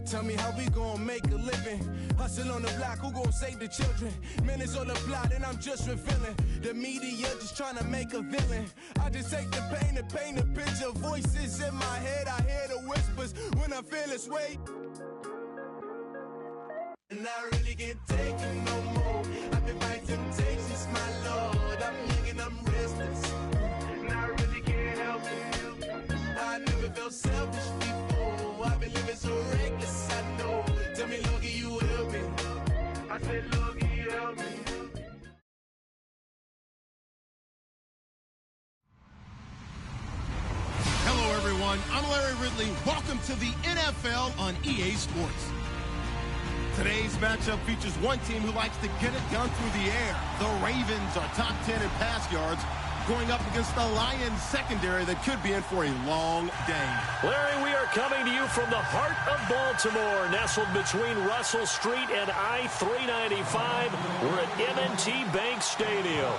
Tell me how we gon' make a living. Hustle on the block, who gon' save the children? Minutes on the plot and I'm just revealing. The media just trying to make a villain. I just take the pain and paint a picture. Voices in my head, I hear the whispers when I feel this way. And I really can't take it no more. I've been fighting temptations, my Lord. I'm young and I'm restless, and I really can't help it. I never felt selfish before. I've been living so reckless, I know. Tell me, Lord, can you help me? I said, Lord, can you help me? Hello, everyone. I'm Larry Ridley. Welcome to the NFL on EA Sports. Today's matchup features one team who likes to get it done through the air. The Ravens are top 10 in pass yards, going up against the Lions secondary that could be in for a long day. Larry, we are coming to you from the heart of Baltimore, nestled between Russell Street and I-395. We're at M&T Bank Stadium.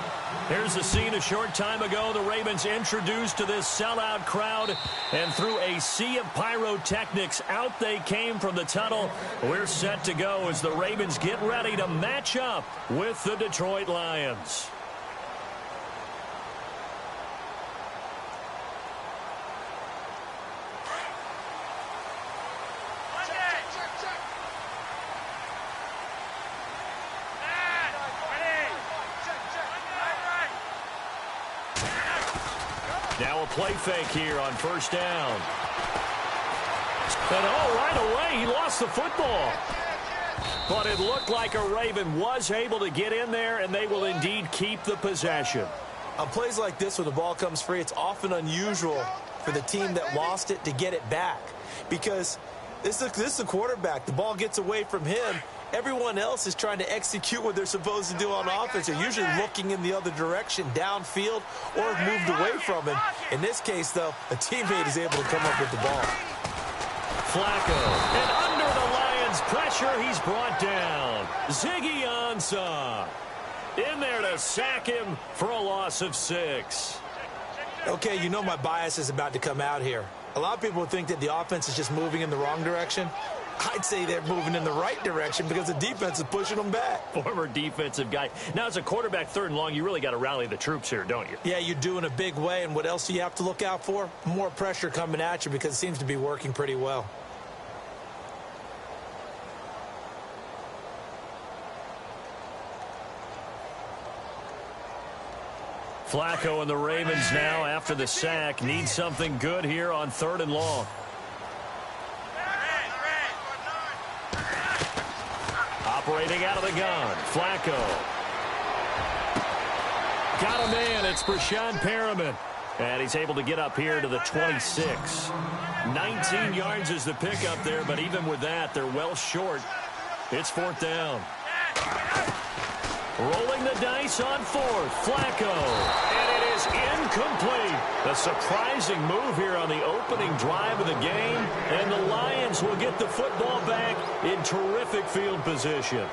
Here's the scene a short time ago. The Ravens introduced to this sellout crowd, and through a sea of pyrotechnics, out they came from the tunnel. We're set to go as the Ravens get ready to match up with the Detroit Lions. Now a play fake here on first down. And right away, he lost the football. But it looked like a Raven was able to get in there, and they will indeed keep the possession. On plays like this where the ball comes free, it's often unusual for the team that lost it to get it back. Because this is the quarterback. The ball gets away from him. Everyone else is trying to execute what they're supposed to do on offense. They're usually looking in the other direction, downfield, or have moved away from him. In this case, though, a teammate is able to come up with the ball. Flacco, and under the Lions' pressure, he's brought down. Ziggy Ansah in there to sack him for a loss of 6. Okay, you know my bias is about to come out here. A lot of people think that the offense is just moving in the wrong direction. I'd say they're moving in the right direction because the defense is pushing them back. Former defensive guy. Now, as a quarterback, 3rd and long, you really got to rally the troops here, don't you? Yeah, you do in a big way. And what else do you have to look out for? More pressure coming at you because it seems to be working pretty well. Flacco and the Ravens now, after the sack, need something good here on 3rd and long. Operating out of the gun, Flacco. Got a man, it's Brashad Perriman. And he's able to get up here to the 26. 19 yards is the pickup there, but even with that, they're well short. It's 4th down. Rolling the dice on 4th, Flacco. And it is incomplete. A surprising move here on the opening drive of the game. And the Lions will get the football back in terrific field position.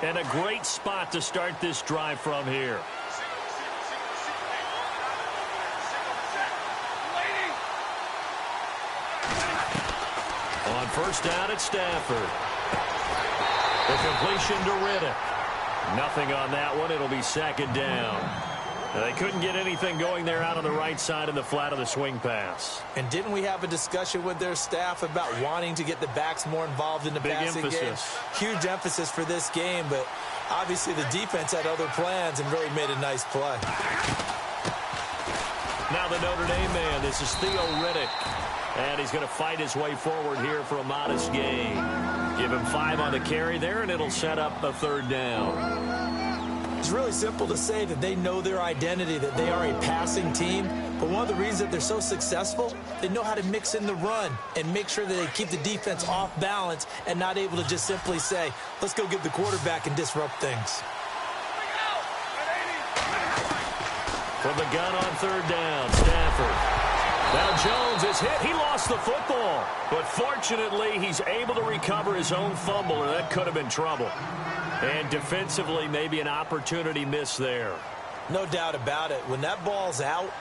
And a great spot to start this drive from here. On first down at Stafford. The completion to Riddick. Nothing on that one. It'll be 2nd down. They couldn't get anything going there out on the right side in the flat of the swing pass. And didn't we have a discussion with their staff about wanting to get the backs more involved in the passing game? Huge emphasis for this game, but obviously the defense had other plans and really made a nice play. Now the Notre Dame man, this is Theo Riddick. And he's going to fight his way forward here for a modest gain. Give him 5 on the carry there, and it'll set up a 3rd down. It's really simple to say that they know their identity, that they are a passing team. But one of the reasons that they're so successful, they know how to mix in the run and make sure that they keep the defense off balance and not able to just simply say, let's go get the quarterback and disrupt things. From the gun on 3rd down, Stafford. Now Jones is hit. He lost the football. But fortunately, he's able to recover his own fumble, and that could have been trouble. And defensively, maybe an opportunity missed there. No doubt about it. When that ball's out,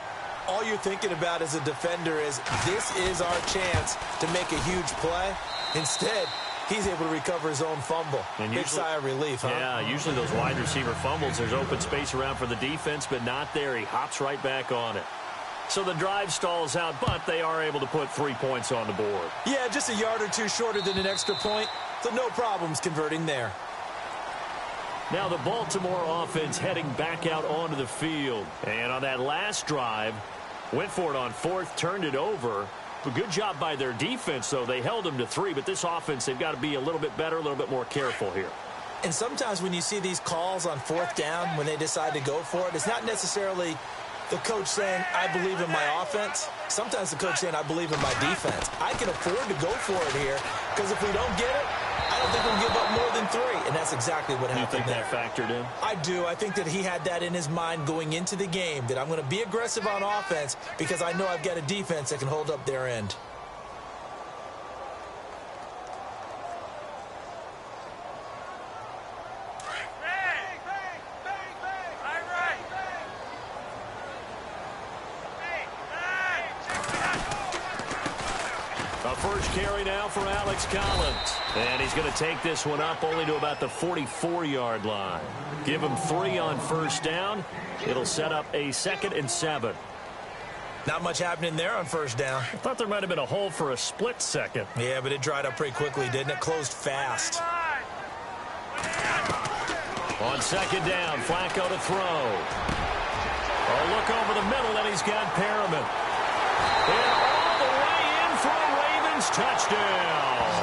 all you're thinking about as a defender is, this is our chance to make a huge play. Instead, he's able to recover his own fumble. And big sigh of relief, huh? Yeah, usually those wide receiver fumbles, there's open space around for the defense, but not there. He hops right back on it. So the drive stalls out, but they are able to put 3 points on the board. Yeah, just a yard or two shorter than an extra point, so no problems converting there. Now the Baltimore offense heading back out onto the field. And on that last drive, went for it on fourth, turned it over. A good job by their defense, though. They held them to 3, but this offense, they've got to be a little bit better, a little bit more careful here. And sometimes when you see these calls on fourth down, when they decide to go for it, it's not necessarily the coach saying, I believe in my offense. Sometimes the coach saying, I believe in my defense. I can afford to go for it here, because if we don't get it, I don't think we'll give up more than 3. And that's exactly what happened there. You think that factored in? I do. I think that he had that in his mind going into the game, that I'm going to be aggressive on offense because I know I've got a defense that can hold up their end. First carry now for Alex Collins. And he's going to take this one up only to about the 44-yard line. Give him 3 on first down. It'll set up a 2nd and 7. Not much happening there on first down. I thought there might have been a hole for a split second. Yeah, but it dried up pretty quickly, didn't it? Closed fast. On 2nd down, Flacco to throw. A look over the middle, and he's got Perriman. And all the way in for a Ravens touchdown.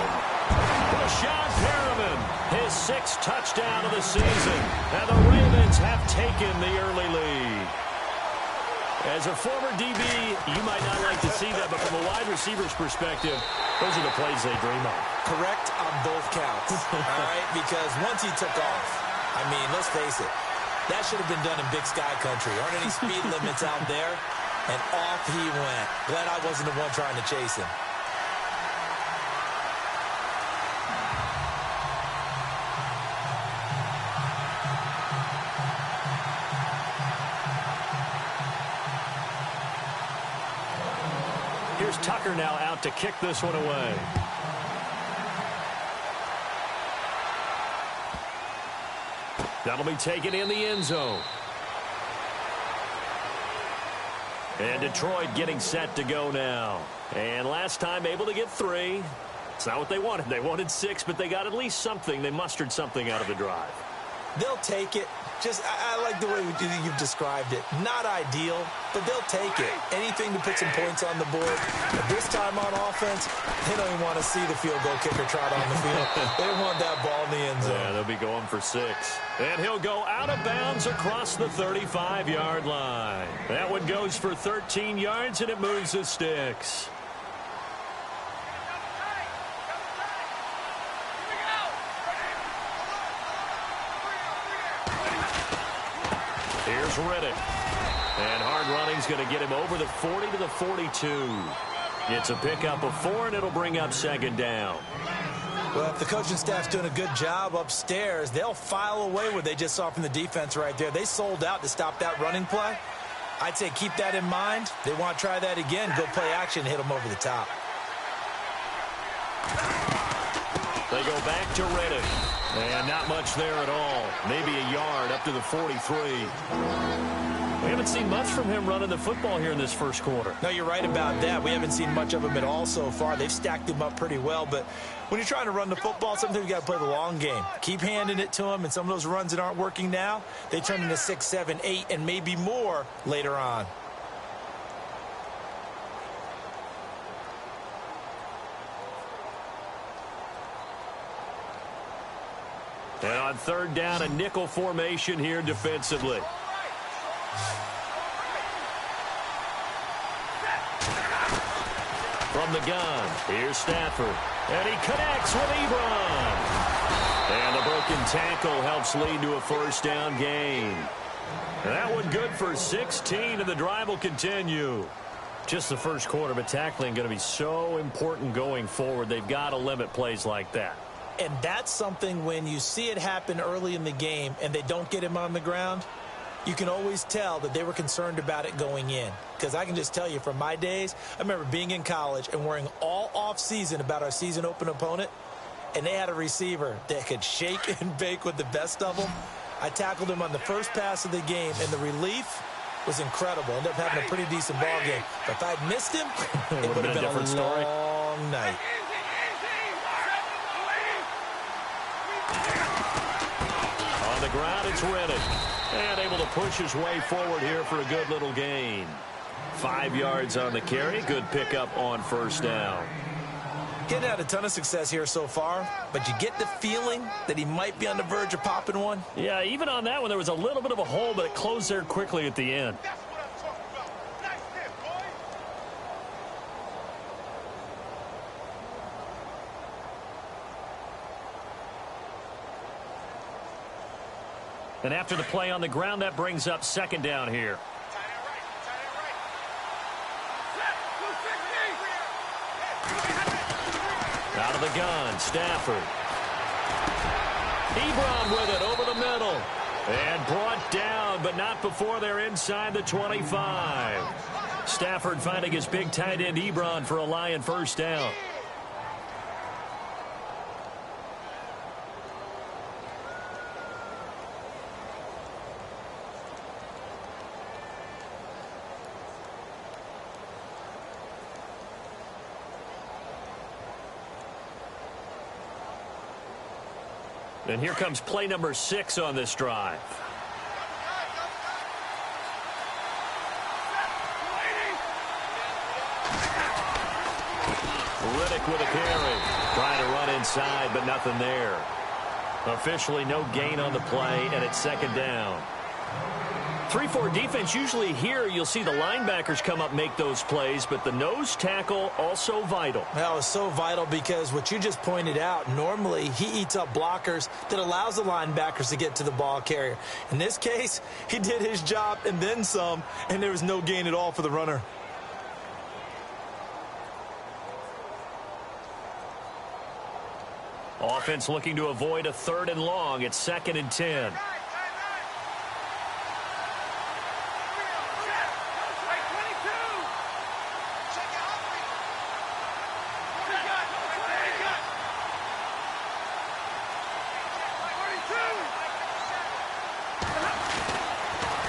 Rashad Perriman, his 6th touchdown of the season. And the Ravens have taken the early lead. As a former DB, you might not like to see that, but from a wide receiver's perspective, those are the plays they dream of. Correct on both counts, all right? Because once he took off, I mean, let's face it, that should have been done in Big Sky Country. Aren't any speed limits out there? And off he went. Glad I wasn't the one trying to chase him. Here's Tucker now out to kick this one away. That'll be taken in the end zone. And Detroit getting set to go now. And last time able to get 3. It's not what they wanted. They wanted 6, but they got at least something. They mustered something out of the drive. They'll take it. I like the way you've described it. Not ideal, but they'll take it. Anything to put some points on the board. But this time on offense, they don't even want to see the field goal kicker trot on the field. They want that ball in the end zone. Yeah, they'll be going for 6. And he'll go out of bounds across the 35-yard line. That one goes for 13 yards, and it moves the sticks. Here's Riddick. And hard running's going to get him over the 40 to the 42. It's a pickup of 4, and it'll bring up 2nd down. Well, if the coaching staff's doing a good job upstairs, they'll file away what they just saw from the defense right there. They sold out to stop that running play. I'd say keep that in mind. They want to try that again, go play action, hit them over the top. They go back to Riddick. And not much there at all. Maybe a yard up to the 43. We haven't seen much from him running the football here in this first quarter. No, you're right about that. We haven't seen much of him at all so far. They've stacked him up pretty well. But when you're trying to run the football, sometimes you got to play the long game. Keep handing it to him. And some of those runs that aren't working now, they turn into 6, 7, 8, and maybe more later on. And on 3rd down, a nickel formation here defensively. From the gun, here's Stafford. And he connects with Ebron. And the broken tackle helps lead to a 1st down gain. That one good for 16, and the drive will continue. Just the first quarter, but tackling going to be so important going forward. They've got to limit plays like that. And that's something when you see it happen early in the game and they don't get him on the ground, you can always tell that they were concerned about it going in. Because I can just tell you from my days, I remember being in college and worrying all off-season about our season open opponent, and they had a receiver that could shake and bake with the best of them. I tackled him on the first pass of the game, and the relief was incredible. Ended up having a pretty decent ball game. But if I'd missed him, it would have been a different long night. On the ground, it's Riddick. And able to push his way forward here for a good little gain. 5 yards on the carry. Good pickup on first down. Getting had a ton of success here so far, but you get the feeling that he might be on the verge of popping one. Yeah, even on that one, there was a little bit of a hole, but it closed there quickly at the end. And after the play on the ground, that brings up second down here. Out of the gun, Stafford. Ebron with it over the middle. And brought down, but not before they're inside the 25. Stafford finding his big tight end Ebron for a Lion first down. And here comes play number 6 on this drive. Riddick with a carry. Trying to run inside, but nothing there. Officially no gain on the play, and it's second down. 3-4 defense, usually here you'll see the linebackers come up, make those plays, but the nose tackle also vital. That was so vital because what you just pointed out, normally he eats up blockers that allows the linebackers to get to the ball carrier. In this case, he did his job and then some, and there was no gain at all for the runner. Offense looking to avoid a 3rd and long. It's 2nd and 10.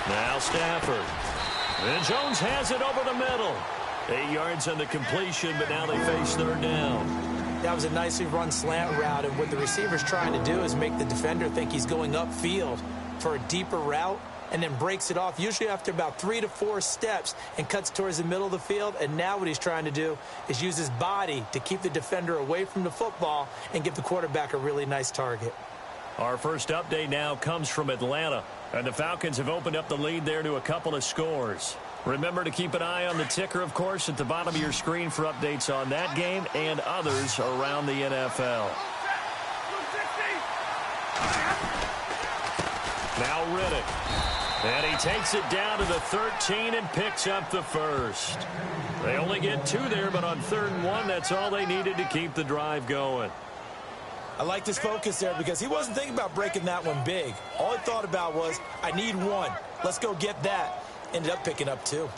Now Stafford. And Jones has it over the middle. 8 yards on the completion, but now they face 3rd down. That was a nicely run slant route, and what the receiver's trying to do is make the defender think he's going upfield for a deeper route and then breaks it off, usually after about 3 to 4 steps, and cuts towards the middle of the field. And now what he's trying to do is use his body to keep the defender away from the football and give the quarterback a really nice target. Our first update now comes from Atlanta, and the Falcons have opened up the lead there to a couple of scores. Remember to keep an eye on the ticker, of course, at the bottom of your screen for updates on that game and others around the NFL. Now Riddick. And he takes it down to the 13 and picks up the first. They only get 2 there, but on 3rd and 1, that's all they needed to keep the drive going. I liked his focus there because he wasn't thinking about breaking that one big. All he thought about was, I need 1. Let's go get that. Ended up picking up 2.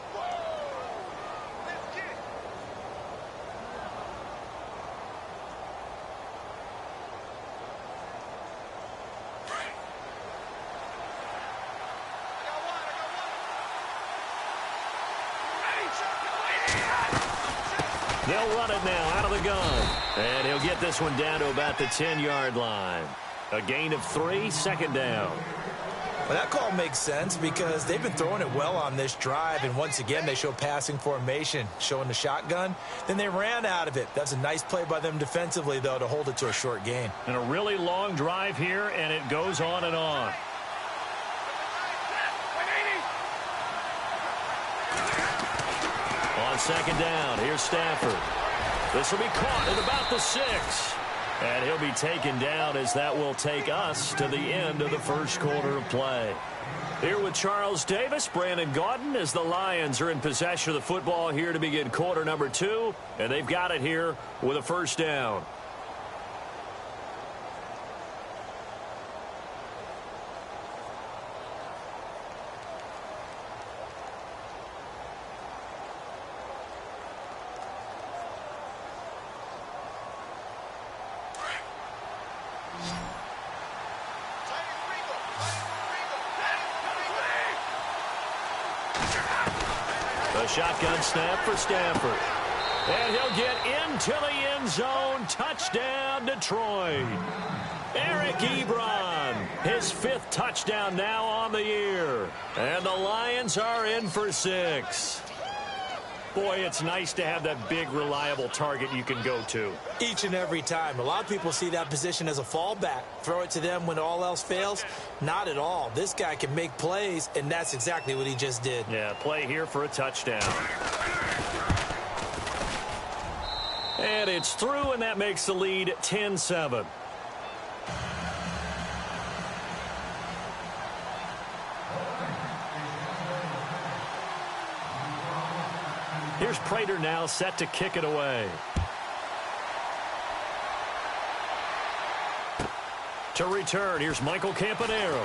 They'll run it now out of the gun. And he'll get this one down to about the 10-yard line. A gain of 3, 2nd down. Well, that call makes sense because they've been throwing it well on this drive, and once again they show passing formation, showing the shotgun. Then they ran out of it. That's a nice play by them defensively, though, to hold it to a short gain. And a really long drive here, and it goes on and on. On 2nd down, here's Stafford. This will be caught at about the 6. And he'll be taken down as that will take us to the end of the first quarter of play. Here with Charles Davis, Brandon Gaudin, as the Lions are in possession of the football here to begin quarter number 2. And they've got it here with a first down. A shotgun snap for Stafford. And he'll get into the end zone. Touchdown, Detroit. Eric Ebron, his 5th touchdown now on the year. And the Lions are in for 6. Boy, it's nice to have that big, reliable target you can go to. Each and every time. A lot of people see that position as a fallback. Throw it to them when all else fails. Not at all. This guy can make plays, and that's exactly what he just did. Yeah, play here for a touchdown. And it's through, and that makes the lead 10-7. Here's Prater now set to kick it away. To return, here's Michael Campanero.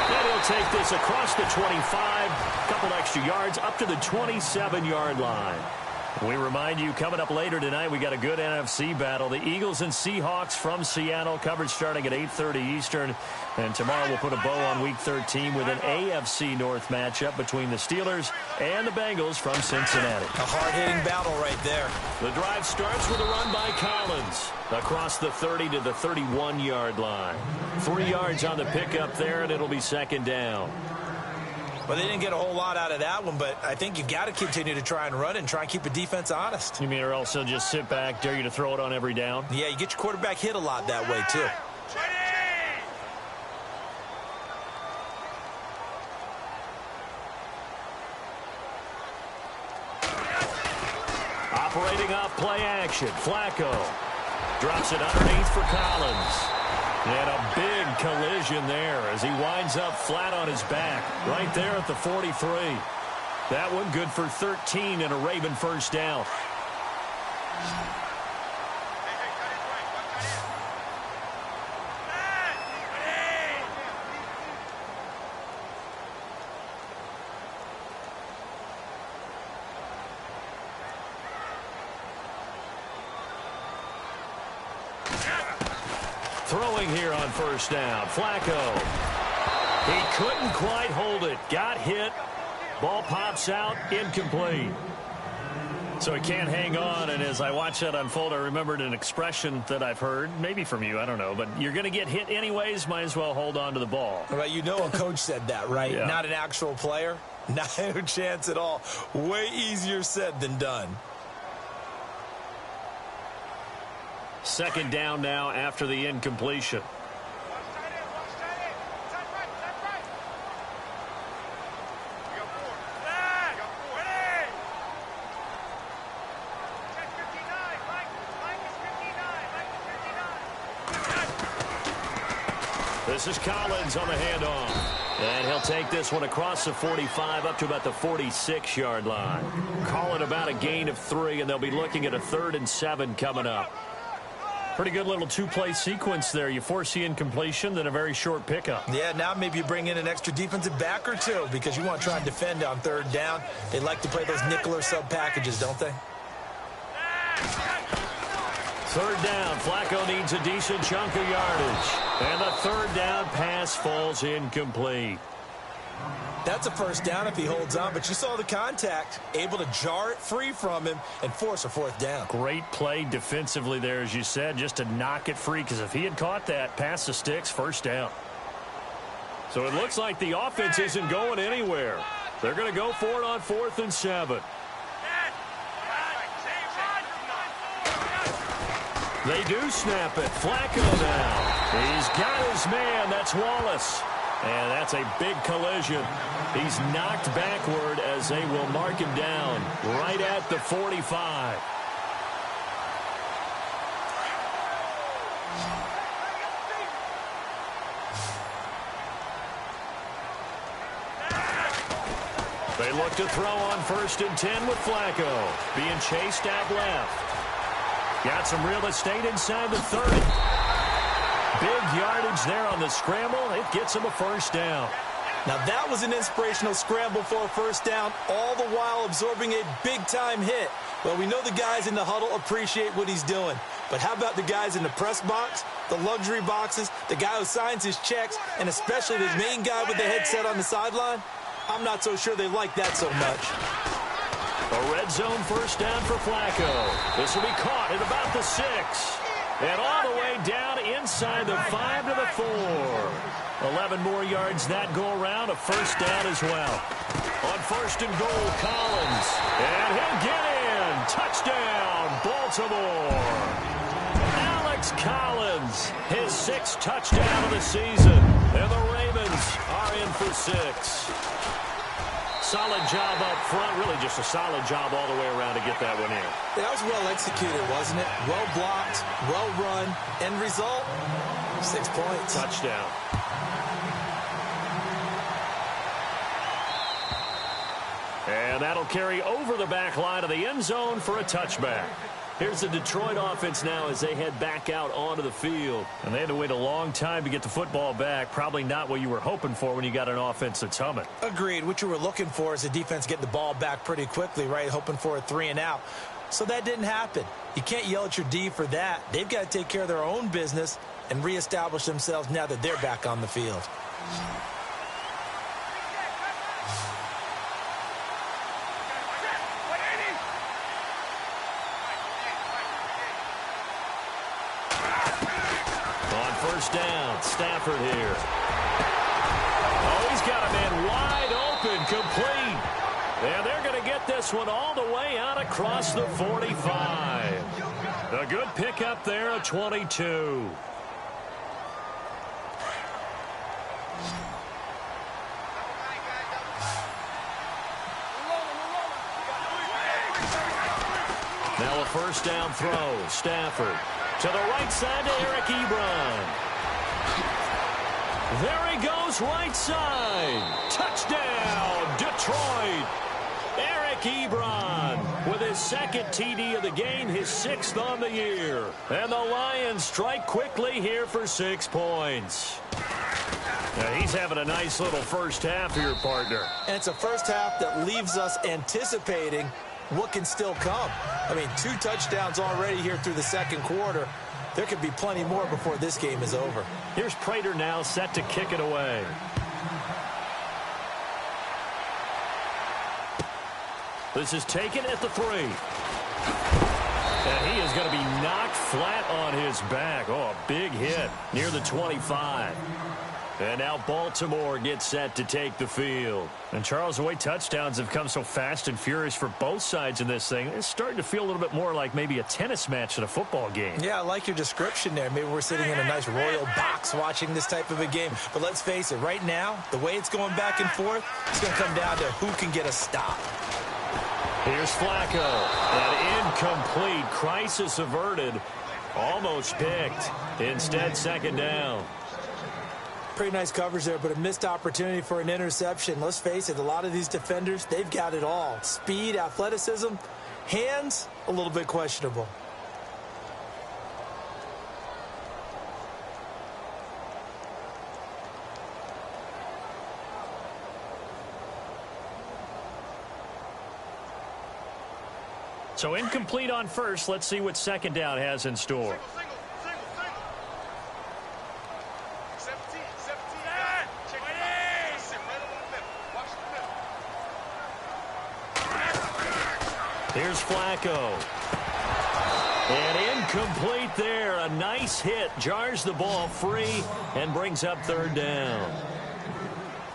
And he'll take this across the 25, a couple extra yards, up to the 27-yard line. We remind you, coming up later tonight, we got a good NFC battle. The Eagles and Seahawks from Seattle, coverage starting at 8:30 Eastern. And tomorrow we'll put a bow on Week 13 with an AFC North matchup between the Steelers and the Bengals from Cincinnati. A hard-hitting battle right there. The drive starts with a run by Collins across the 30 to the 31-yard line. 3 yards on the pickup there, and it'll be 2nd down. Well, they didn't get a whole lot out of that one, but I think you've got to continue to try and run and try and keep the defense honest. You mean or else they'll just sit back, dare you to throw it on every down? Yeah, you get your quarterback hit a lot that way, too. Operating off play action, Flacco drops it underneath for Collins. And a big collision there as he winds up flat on his back right there at the 43. That one good for 13 and a Raven 1st down. Throwing here on 1st down, Flacco. He couldn't quite hold it. Got hit. Ball pops out, incomplete. So he can't hang on, and as I watch that unfold, I remembered an expression that I've heard, maybe from you, I don't know, but you're going to get hit anyways, might as well hold on to the ball. Well, you know a coach said that, right? Yeah. Not an actual player. Not a chance at all. Way easier said than done. 2nd down now after the incompletion. This is Collins on the handoff. And he'll take this one across the 45 up to about the 46-yard line. Call it about a gain of 3, and they'll be looking at a 3rd and 7 coming up. Pretty good little 2-play sequence there. You force the incompletion, then a very short pickup. Yeah, now maybe you bring in an extra defensive back or 2 because you want to try and defend on 3rd down. They like to play those nickel or sub packages, don't they? 3rd down. Flacco needs a decent chunk of yardage. And the 3rd down pass falls incomplete. That's a 1st down if he holds on, but you saw the contact, able to jar it free from him and force a 4th down. Great play defensively there, as you said, just to knock it free, because if he had caught that, pass the sticks, 1st down. So it looks like the offense isn't going anywhere. They're going to go for it on 4th and 7. They do snap it. Flacco now. He's got his man. That's Wallace. And that's a big collision. He's knocked backward as they will mark him down right at the 45. They look to throw on 1st and 10 with Flacco. Being chased out left. Got some real estate inside the 30. Big yardage there on the scramble. It gets him a 1st down. Now that was an inspirational scramble for a 1st down, all the while absorbing a big-time hit. Well, we know the guys in the huddle appreciate what he's doing. But how about the guys in the press box, the luxury boxes, the guy who signs his checks, and especially the main guy with the headset on the sideline? I'm not so sure they like that so much. A red zone first down for Flacco. This will be caught at about the 6. And all the way down inside the 5 to the 4. 11 more yards that go around. A first down as well. On first and goal, Collins. And he'll get in. Touchdown, Baltimore. Alex Collins, his 6th touchdown of the season. And the Ravens are in for 6. Solid job up front. Really just a solid job all the way around to get that one in. That was well executed, wasn't it? Well blocked, well run. End result, 6 points. Touchdown. And that'll carry over the back line of the end zone for a touchback. Here's the Detroit offense now as they head back out onto the field. And they had to wait a long time to get the football back. Probably not what you were hoping for when you got an offense that's humming. Agreed. What you were looking for is the defense getting the ball back pretty quickly, right? Hoping for a 3 and out. So that didn't happen. You can't yell at your D for that. They've got to take care of their own business and reestablish themselves now that they're back on the field. First down, Stafford here. Oh, he's got a man wide open, complete. And they're going to get this one all the way out across the 45. A good pickup there, a 22. Now a first down throw, Stafford. To the right side to Eric Ebron. There he goes, right side. Touchdown, Detroit. Eric Ebron with his 2nd TD of the game, his 6th on the year. And the Lions strike quickly here for 6 points. Now he's having a nice little first half here, partner. And it's a first half that leaves us anticipating what can still come. I mean, 2 touchdowns already here through the 2nd quarter. There could be plenty more before this game is over. Here's Prater now set to kick it away. This is taken at the 3. And he is going to be knocked flat on his back. Oh, a big hit near the 25. And now Baltimore gets set to take the field. And Charles, the way touchdowns have come so fast and furious for both sides in this thing, it's starting to feel a little bit more like maybe a tennis match than a football game. Yeah, I like your description there. Maybe we're sitting in a nice royal box watching this type of a game. But let's face it, right now, the way it's going back and forth, it's going to come down to who can get a stop. Here's Flacco. An incomplete, crisis averted, almost picked. Instead, 2nd down. Pretty nice coverage there, but a missed opportunity for an interception. Let's face it, a lot of these defenders, they've got it all. Speed, athleticism, hands, a little bit questionable. So incomplete on first. Let's see what 2nd down has in store. Here's Flacco. And incomplete there. A nice hit. Jars the ball free and brings up 3rd down.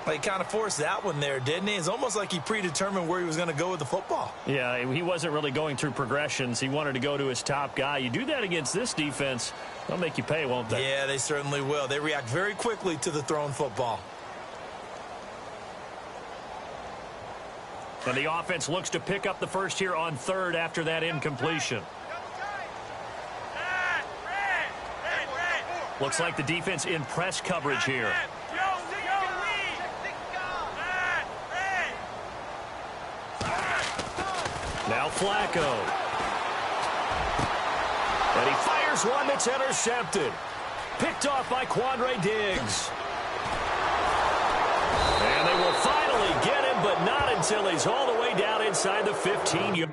Well, he kind of forced that one there, didn't he? It's almost like he predetermined where he was going to go with the football. Yeah, he wasn't really going through progressions. He wanted to go to his top guy. You do that against this defense, they'll make you pay, won't they? Yeah, they certainly will. They react very quickly to the thrown football. And the offense looks to pick up the first here on 3rd after that incompletion. Looks like the defense in press coverage here. Now Flacco. And he fires one that's intercepted. Picked off by Quandre Diggs. And they will finally get him, but not until he's all the way down inside the 15-yard.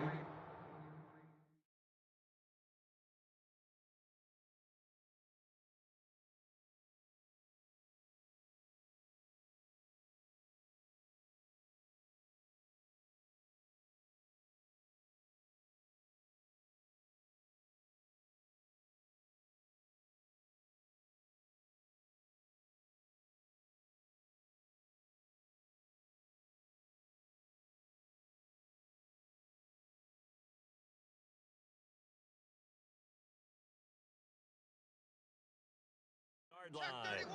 30-yard line.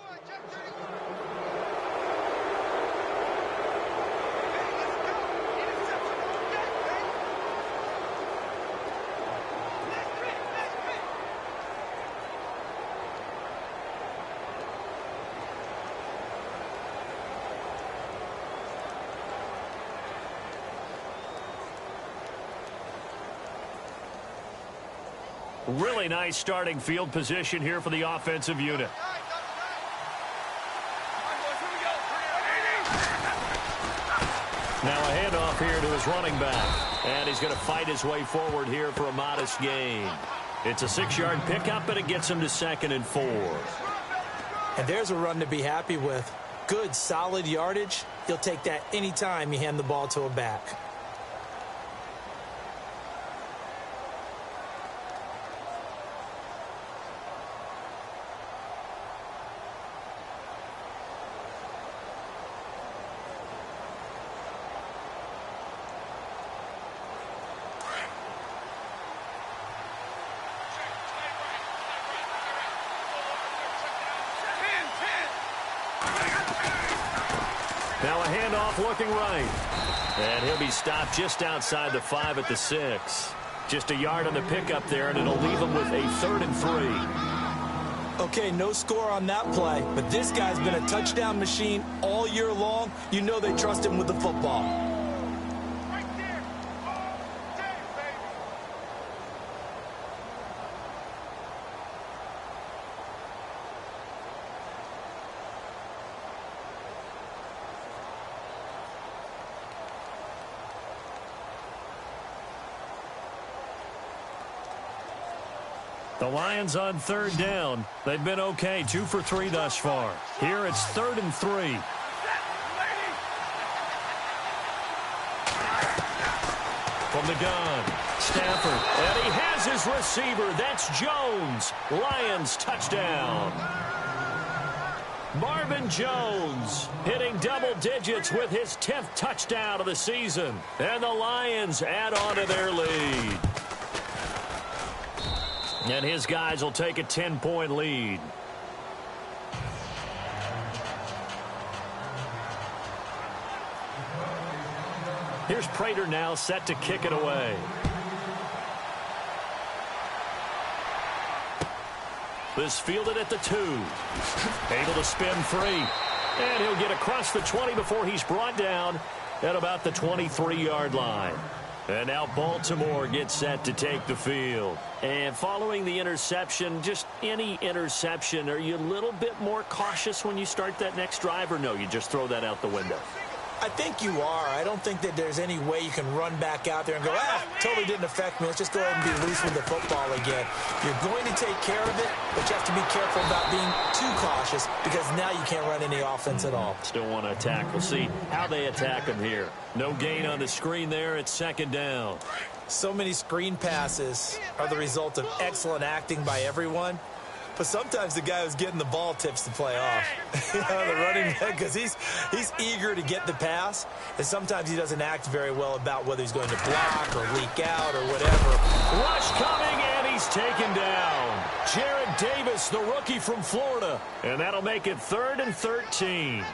Really nice starting field position here for the offensive unit. Now a handoff here to his running back. And he's going to fight his way forward here for a modest gain. It's a 6-yard pickup, and it gets him to 2nd and 4. And there's a run to be happy with. Good, solid yardage. He'll take that anytime you hand the ball to a back. Now a handoff looking right. And he'll be stopped just outside the 5 at the 6. Just a yard on the pickup there, and it'll leave him with a 3rd and 3. Okay, no score on that play, but this guy's been a touchdown machine all year long. You know they trust him with the football. The Lions on 3rd down. They've been okay, 2 for 3 thus far. Here it's 3rd and 3. From the gun, Stafford, and he has his receiver. That's Jones. Lions touchdown. Marvin Jones hitting double digits with his 10th touchdown of the season. And the Lions add on to their lead. And his guys will take a 10-point lead. Here's Prater now set to kick it away. This fielded at the 2. Able to spin free. And he'll get across the 20 before he's brought down at about the 23-yard line. And now Baltimore gets set to take the field. And following the interception, just any interception, are you a little bit more cautious when you start that next drive, or no, you just throw that out the window? I think you are. I don't think that there's any way you can run back out there and go, totally didn't affect me. Let's just go ahead and be loose with the football again. You're going to take care of it, but you have to be careful about being too cautious because now you can't run any offense at all. Still want to attack. We'll see how they attack him here. No gain on the screen there. It's 2nd down. So many screen passes are the result of excellent acting by everyone. But sometimes the guy who's getting the ball tips the play off. The running back, because he's eager to get the pass, and sometimes he doesn't act very well about whether he's going to block or leak out or whatever. Rush coming, and he's taken down. Jared Davis, the rookie from Florida. And that'll make it 3rd and 13.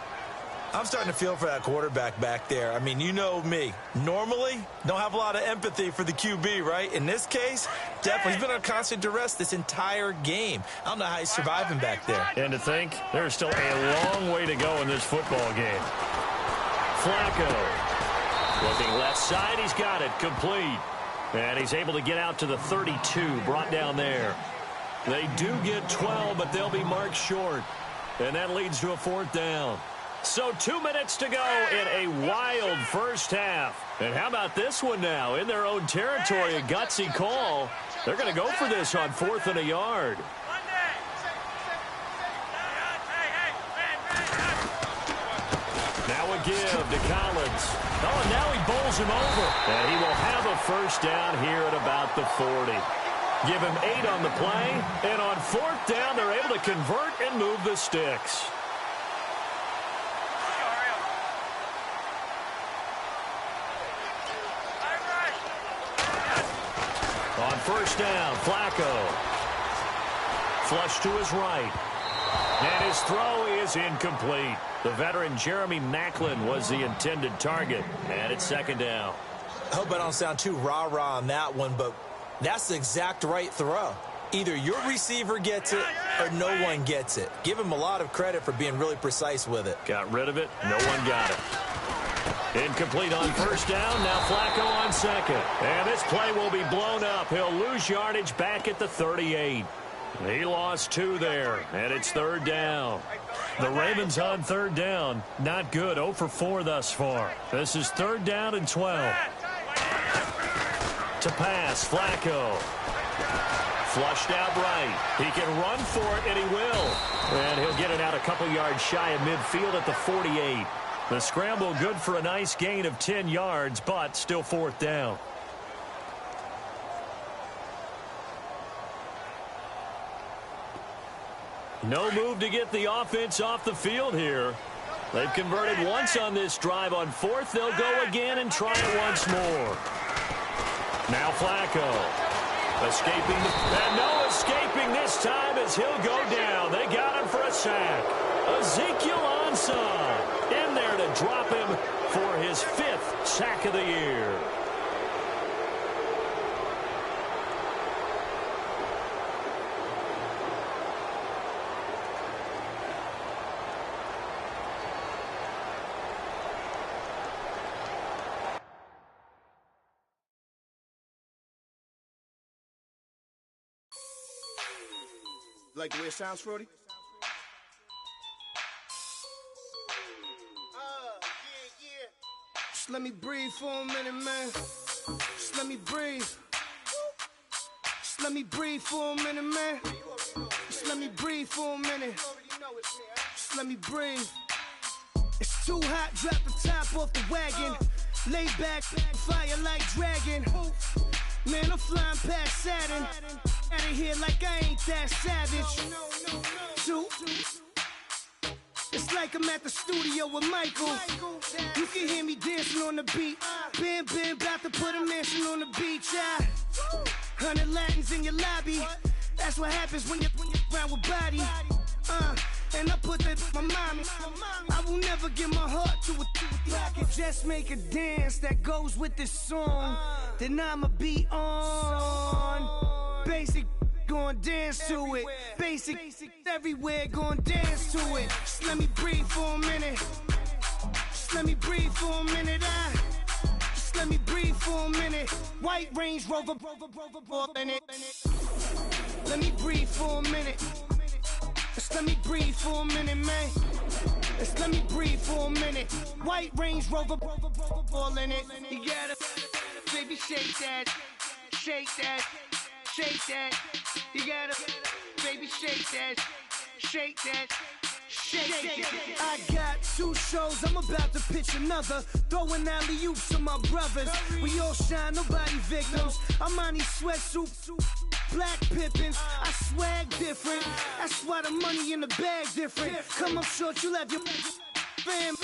I'm starting to feel for that quarterback back there. I mean, you know me. Normally, don't have a lot of empathy for the QB, right? In this case, definitely. He's been on constant duress this entire game. I don't know how he's surviving back there. And to think, there's still a long way to go in this football game. Flacco. Looking left side, he's got it. Complete. And he's able to get out to the 32, brought down there. They do get 12, but they'll be marked short. And that leads to a 4th down. So 2 minutes to go in a wild first half. And how about this one now? In their own territory, a gutsy call. They're going to go for this on 4th and a yard. Now a give to Collins. Oh, and now he bowls him over. And he will have a first down here at about the 40. Give him 8 on the play. And on 4th down, they're able to convert and move the sticks. On 1st down, Flacco. Flush to his right. And his throw is incomplete. The veteran Jeremy Maclin was the intended target. And it's second down. I hope I don't sound too rah-rah on that one, but that's the exact right throw. Either your receiver gets it or no one gets it. Give him a lot of credit for being really precise with it. Got rid of it. No one got it. Incomplete on first down. Now Flacco on second. And this play will be blown up. He'll lose yardage back at the 38. He lost 2 there, and it's third down. The Ravens on third down. Not good. 0 for 4 thus far. This is third down and 12. To pass, Flacco. Flushed out right. He can run for it, and he will. And he'll get it out a couple yards shy of midfield at the 48. The scramble good for a nice gain of 10 yards, but still fourth down. No move to get the offense off the field here. They've converted once on this drive. On fourth, they'll go again and try it once more. Now Flacco. Escaping, and no escaping this time as he'll go down. They got him for a sack. Ezekiel Ansah in there to drop him for his 5th sack of the year. Like the way it sounds, Frody? Yeah. Just let me breathe for a minute, man. Just let me breathe. Just let me breathe for a minute, man. Just let me breathe for a minute. Just let me breathe. It's too hot, drop the top off the wagon. Lay back, fire like dragon. Man, I'm flying past Saturn. Out of here like I ain't that savage. Two. It's like I'm at the studio with Michael. You can hear me dancing on the beat. Bam, about to put a mansion on the beach. 100 Latins in your lobby. That's what happens when you're around with body. And I put that in my mommy. I will never give my heart to a I can just make a dance that goes with this song. Then I'ma be on. Basic, gon' dance to it. Basic, everywhere, gon' dance to it. Just let me breathe for a minute. Just let me breathe for a minute. Just let me breathe for a minute. White Range Rover, in it. Let me breathe for a minute. Just let me breathe for a minute, man. Just let me breathe for a minute. White Range Rover, all in it. You gotta, baby, shake that, shake that, shake that. You gotta, baby, shake that, shake that. Shake. I got 2 shows, I'm about to pitch another. Throwing alley-oops to my brothers. We all shine, nobody victims. I'm on these sweatsuits, black Pippins. I swag different. That's why the money in the bag different. Come up short, you'll have your fam.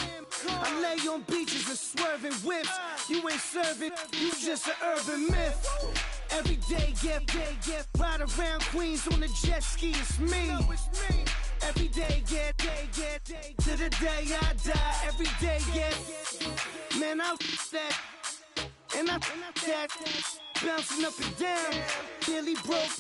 I lay on beaches and swerving whips. You ain't serving, you just an urban myth. Every day, get ride around Queens on the jet ski, it's me. Every day, get to the day I die. Every day, get man, I that and I that bouncing up and down. Nearly broke,